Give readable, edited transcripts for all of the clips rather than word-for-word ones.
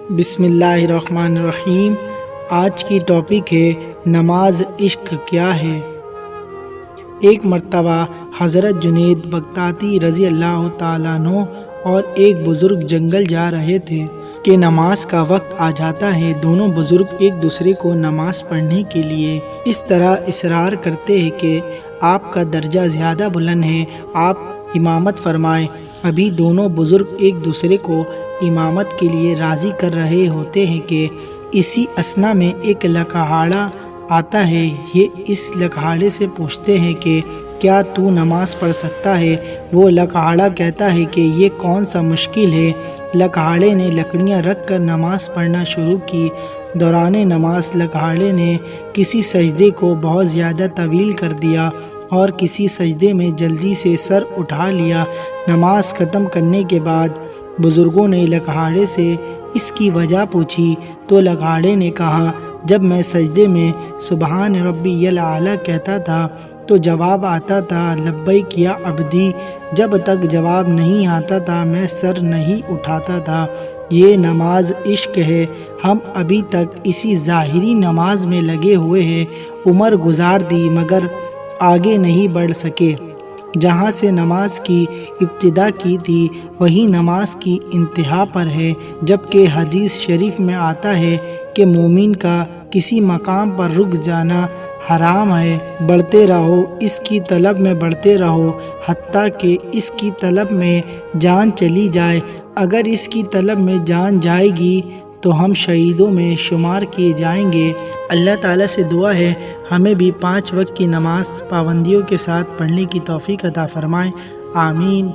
بسم اللہ الرحمن الرحیم۔ آج کی ٹاپک ہے نماز عشق کیا ہے۔ ایک مرتبہ حضرت جنید بغدادی رضی اللہ تعالیٰ عنہ اور ایک بزرگ جنگل جا رہے تھے کہ نماز کا وقت آ جاتا ہے۔ دونوں بزرگ ایک دوسرے کو نماز پڑھنے کے لیے اس طرح اصرار کرتے ہیں کہ آپ کا درجہ زیادہ بلند ہے، آپ امامت فرمائیں۔ ابھی دونوں بزرگ ایک دوسرے کو امامت کے لیے راضی کر رہے ہوتے ہیں کہ اسی اثنا میں ایک لکھاڑا آتا ہے۔ یہ اس لکھاڑے سے پوچھتے ہیں کہ کیا تو نماز پڑھ سکتا ہے؟ وہ لکھاڑا کہتا ہے کہ یہ کون سا مشکل ہے۔ لکھاڑے نے لکڑیاں رکھ کر نماز پڑھنا شروع کی۔ دوران نماز لکھاڑے نے کسی سجدے کو بہت زیادہ طویل کر دیا اور کسی سجدے میں جلدی سے سر اٹھا لیا۔ نماز ختم کرنے کے بعد بزرگوں نے لکھاڑے سے اس کی وجہ پوچھی تو لکھاڑے نے کہا، جب میں سجدے میں سبحان ربی الاعلیٰ کہتا تھا تو جواب آتا تھا لبیک یا عبدی۔ جب تک جواب نہیں آتا تھا میں سر نہیں اٹھاتا تھا۔ یہ نماز عشق ہے۔ ہم ابھی تک اسی ظاہری نماز میں لگے ہوئے ہیں۔ عمر گزار دی مگر آگے نہیں بڑھ سکے۔ جہاں سے نماز کی ابتدا کی تھی وہی نماز کی انتہا پر ہے، جبکہ حدیث شریف میں آتا ہے کہ مومن کا کسی مقام پر رک جانا حرام ہے۔ بڑھتے رہو، اس کی طلب میں بڑھتے رہو حتیٰ کہ اس کی طلب میں جان چلی جائے۔ اگر اس کی طلب میں جان جائے گی تو ہم شہیدوں میں شمار کیے جائیں گے۔ اللہ تعالیٰ سے دعا ہے ہمیں بھی 5 وقت کی نماز پابندیوں کے ساتھ پڑھنے کی توفیق عطا فرمائے، آمین۔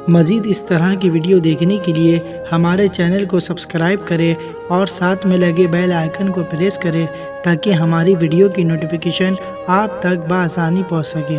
مزید اس طرح کی ویڈیو دیکھنے کے لیے ہمارے چینل کو سبسکرائب کریں اور ساتھ میں لگے بیل آئیکن کو پریس کریں تاکہ ہماری ویڈیو کی نوٹیفیکیشن آپ تک بآسانی پہنچ سکے۔